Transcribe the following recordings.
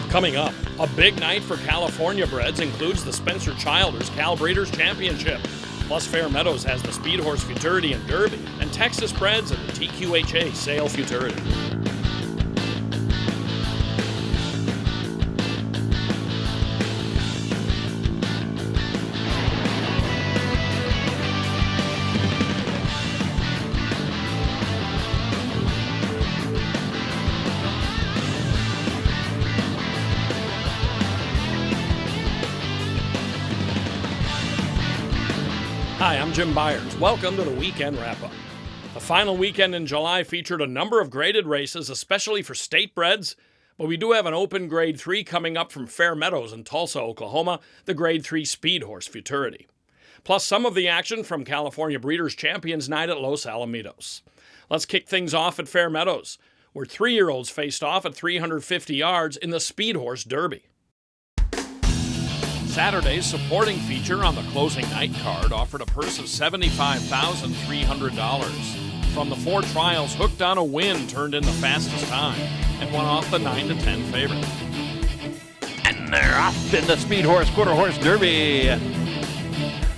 Coming up, a big night for California breds includes the Spencer Childers Cal Breeders' Championship. Plus, Fair Meadows has the Speedhorse Futurity and Derby, and Texas breds at the TQHA Sale Futurity. Hi, I'm Jim Byers. Welcome to the Weekend Wrap-Up. The final weekend in July featured a number of graded races, especially for state breds, but we do have an open Grade 3 coming up from Fair Meadows in Tulsa, Oklahoma, the Grade 3 Speedhorse Futurity. Plus some of the action from California Breeders' Champions Night at Los Alamitos. Let's kick things off at Fair Meadows, where 3-year-olds faced off at 350 yards in the Speedhorse Derby. Saturday's supporting feature on the closing night card offered a purse of $75,300. From the 4 trials, Hooked on a Win turned in the fastest time and won off the 9-10 favorite. And they're off in the Speedhorse Quarter Horse Derby.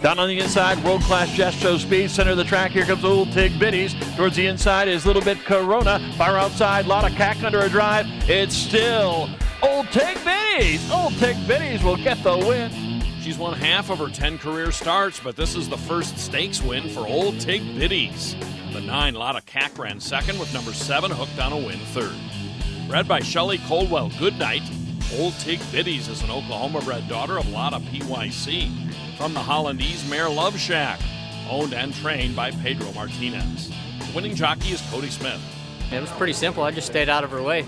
Down on the inside, world-class Just Show Speed. Center of the track, here comes Old Tig Biddies. Towards the inside is Little Bit Corona. Far outside, lot of cack under a drive. It's still Old Tig Biddies. Old Tig Biddies will get the win. She's won half of her 10 career starts, but this is the first stakes win for Old Tig Biddies. The 9, Lotta Cack, ran second with number 7, Hooked on a Win, third. Bred by Shelley Coldwell Goodnight, Old Tig Biddies is an Oklahoma-bred daughter of Lotta PYC from the Hollandese mare Love Shack, owned and trained by Pedro Martinez. The winning jockey is Cody Smith. It was pretty simple. I just stayed out of her way.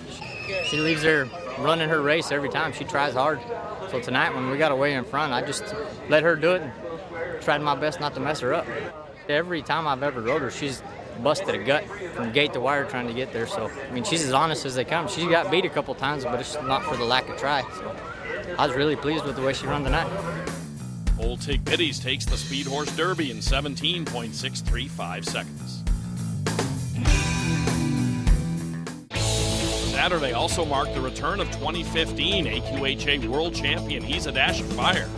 She leaves her running her race every time. She tries hard. So tonight when we got away in front, I just let her do it and tried my best not to mess her up. Every time I've ever rode her, she's busted a gut from gate to wire trying to get there. So, I mean, she's as honest as they come. She got beat a couple times, but it's not for the lack of try. So I was really pleased with the way she ran tonight. Old Tig Biddies takes the Speedhorse Derby in 17.635 seconds. Saturday also marked the return of 2015 AQHA World Champion He's a Dash of Fire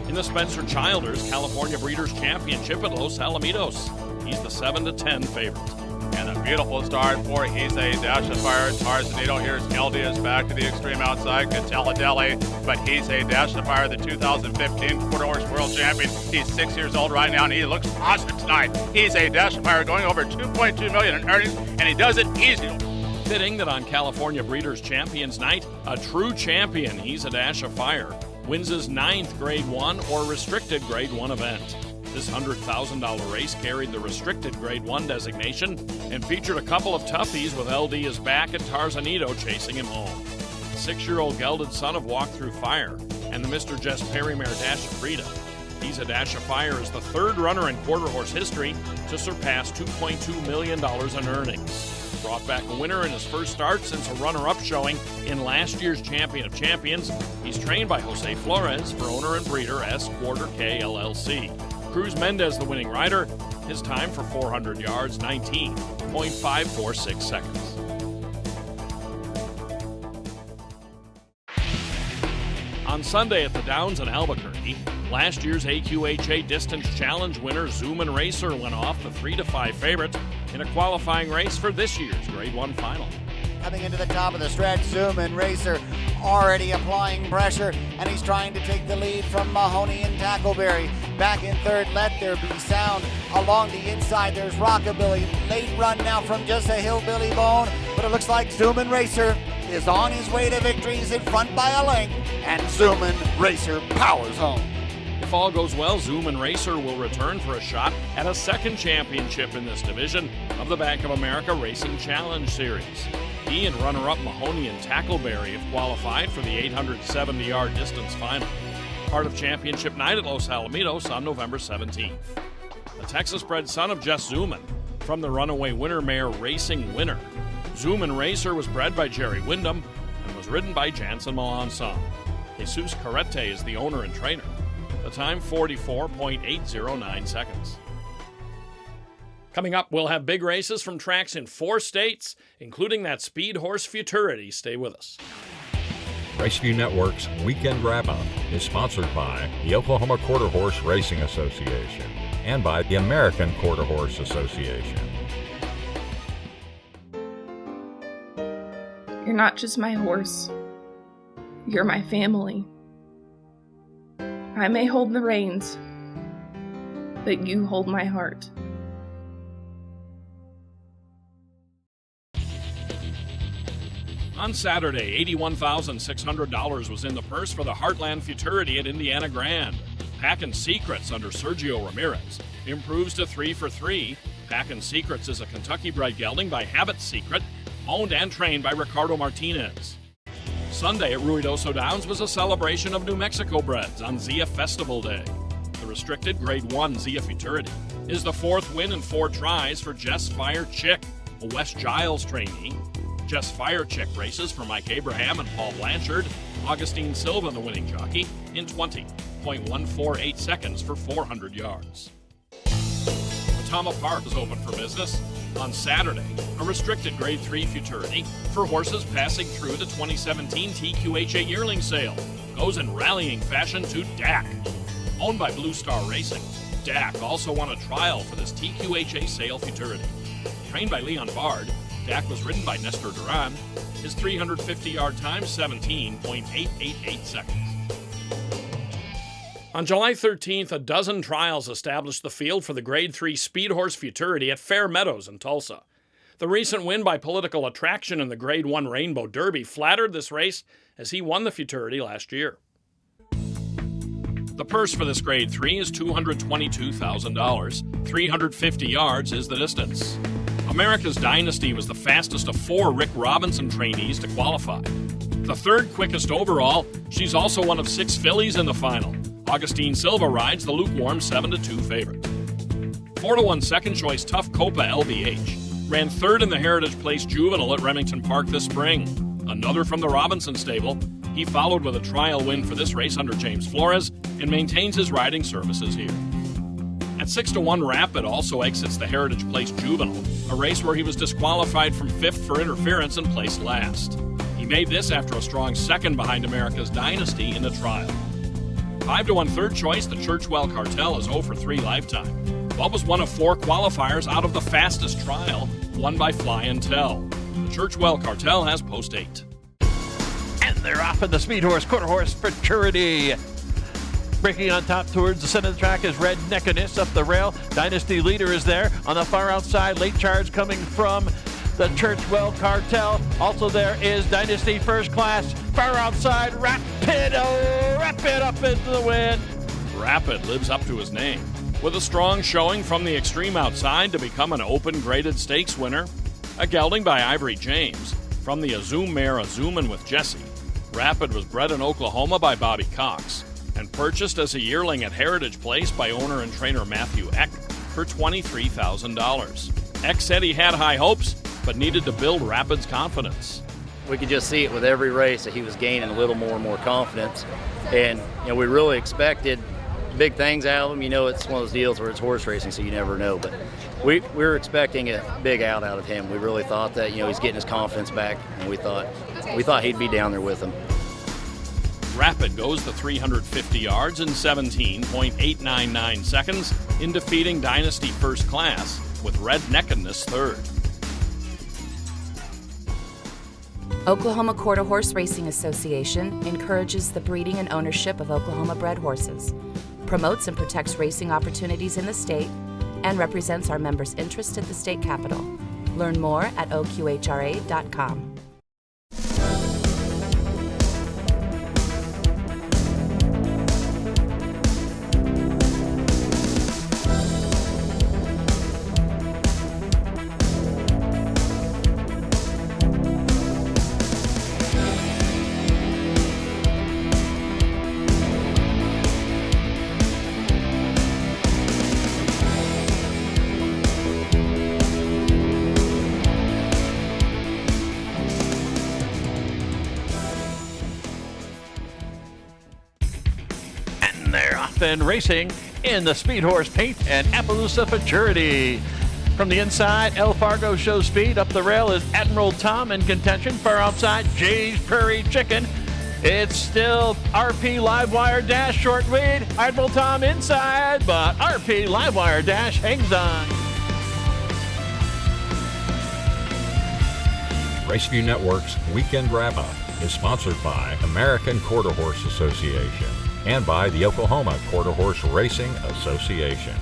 in the Spencer Childers California Breeders' Championship at Los Alamitos. He's the 7-10 favorite. And a beautiful start for He's a Dash of Fire. Tarzanito. Here's Eldias back to the extreme outside. Catella, but He's a Dash of Fire, the 2015 Quarter Horse World Champion. He's 6 years old right now, and he looks awesome tonight. He's a Dash of Fire going over $2.2 million in earnings, and he does it easily. Fitting that on California Breeders' Champions Night, a true champion, He's a Dash of Fire, wins his 9th Grade 1 or restricted Grade 1 event. This $100,000 race carried the restricted Grade 1 designation and featured a couple of toughies with LD is back and Tarzanito chasing him home. The 6-year-old gelded son of Walk Through Fire and the Mr. Jess Perry mare Dash of Frida. He's a Dash of Fire is the 3rd runner in quarter horse history to surpass $2.2 million in earnings. Brought back a winner in his first start since a runner-up showing in last year's Champion of Champions. He's trained by Jose Flores for owner and breeder S. Quarter K LLC. Cruz Mendez, the winning rider, his time for 400 yards, 19.546 seconds. On Sunday at the Downs in Albuquerque, last year's AQHA Distance Challenge winner Zoomin' Racer went off the 3-5 favorite in a qualifying race for this year's Grade 1 final. Coming into the top of the stretch, Zoomin' Racer already applying pressure, and he's trying to take the lead from Mahoney and Tackleberry. Back in third, Let There Be Sound. Along the inside, there's Rockabilly. Late run now from Just a Hillbilly Bone, but it looks like Zoomin' Racer is on his way to victory. He's in front by a length, and Zoomin' Racer powers home. If all goes well, Zoomin' Racer will return for a shot at a second championship in this division of the Bank of America Racing Challenge Series. He and runner-up Mahoney and Tackleberry have qualified for the 870-yard distance final, part of Championship Night at Los Alamitos on November 17th. The Texas-bred son of Jess Zoomin from the runaway winner mare Racing Winner. Zoomin' Racer was bred by Jerry Wyndham and was ridden by Jansen Melanson. Jesus Carrete is the owner and trainer. The time 44.809 seconds. Coming up, we'll have big races from tracks in 4 states, including that Speedhorse Futurity. Stay with us. Raceview Network's Weekend Wrap-Up is sponsored by the Oklahoma Quarter Horse Racing Association and by the American Quarter Horse Association. You're not just my horse. You're my family. I may hold the reins, but you hold my heart. On Saturday, $81,600 was in the purse for the Heartland Futurity at Indiana Grand. Packin' Secrets under Sergio Ramirez improves to 3 for 3. Packin' Secrets is a Kentucky-bred gelding by Habit Secret, owned and trained by Ricardo Martinez. Sunday at Ruidoso Downs was a celebration of New Mexico breds on Zia Festival Day. The restricted Grade 1 Zia Futurity is the 4th win in 4 tries for Jess Fire Chick, a Wes Giles trainee. Jess Fire Chick races for Mike Abraham and Paul Blanchard. Augustine Silva, the winning jockey, in 20.148 seconds for 400 yards. Otama Park is open for business. On Saturday, a restricted Grade 3 Futurity for horses passing through the 2017 TQHA yearling sale goes in rallying fashion to Dak. Owned by Blue Star Racing, Dak also won a trial for this TQHA sale Futurity. Trained by Leon Bard, Dak was ridden by Nestor Duran. His 350-yard time, 17.888 seconds. On July 13th, a dozen trials established the field for the Grade 3 Speedhorse Futurity at Fair Meadows in Tulsa. The recent win by Political Attraction in the Grade 1 Rainbow Derby flattered this race as he won the Futurity last year. The purse for this Grade 3 is $222,000. 350 yards is the distance. America's Dynasty was the fastest of 4 Rick Robinson trainees to qualify. The 3rd quickest overall, she's also one of 6 fillies in the final. Augustine Silva rides the lukewarm 7-2 favorite. 4-1 second choice Tough Copa LBH ran 3rd in the Heritage Place Juvenile at Remington Park this spring. Another from the Robinson stable. He followed with a trial win for this race under James Flores and maintains his riding services here. At 6-1, Rapid also exits the Heritage Place Juvenile, a race where he was disqualified from 5th for interference and placed last. He made this after a strong 2nd behind America's Dynasty in the trial. 5-1 third choice, the Churchwell Cartel is 0 for 3 lifetime. What was one of 4 qualifiers out of the fastest trial, won by Fly and Tell. The Churchwell Cartel has post 8. And they're off in the Speedhorse Quarter Horse Futurity. Breaking on top towards the center of the track is Red Neckiness up the rail. Dynasty Leader is there. On the far outside, late charge coming from the Churchwell Cartel. Also there is Dynasty First Class. Far outside, Rapid. Oh, Rapid up into the win. Rapid lives up to his name, with a strong showing from the extreme outside to become an open graded stakes winner. A gelding by Ivory James. From the Azum mare Azumin with Jesse. Rapid was bred in Oklahoma by Bobby Cox and purchased as a yearling at Heritage Place by owner and trainer Matthew Eck for $23,000. Eck said he had high hopes, but needed to build Rapid's confidence. We could just see it with every race that he was gaining a little more and more confidence. And, we really expected big things out of him. It's one of those deals where it's horse racing, so you never know. But we were expecting a big out of him. We really thought that, he's getting his confidence back, and we thought he'd be down there with him. Rapid goes the 350 yards in 17.899 seconds in defeating Dynasty First Class with Red Neckiness 3rd. Oklahoma Quarter Horse Racing Association encourages the breeding and ownership of Oklahoma-bred horses, promotes and protects racing opportunities in the state, and represents our members' interest at the state capitol. Learn more at oqhra.com. And racing in the Speedhorse Paint and Appaloosa Futurity. From the inside, El Fargo shows speed. Up the rail is Admiral Tom in contention. Far outside, Jay's Prairie Chicken. It's still RP Livewire Dash short lead. Admiral Tom inside, but RP Livewire Dash hangs on. Raceview Network's Weekend Wrap-Up is sponsored by American Quarter Horse Association and by the Oklahoma Quarter Horse Racing Association.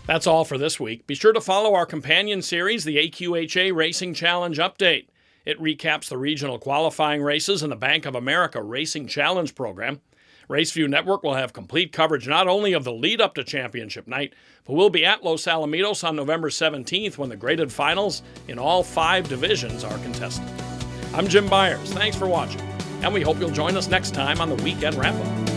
That's all for this week. Be sure to follow our companion series, the AQHA Racing Challenge Update. It recaps the regional qualifying races in the Bank of America Racing Challenge program. Raceview Network will have complete coverage not only of the lead up to championship night, but we'll be at Los Alamitos on November 17th when the graded finals in all 5 divisions are contested. I'm Jim Byers. Thanks for watching, and we hope you'll join us next time on the Weekend Wrap-Up.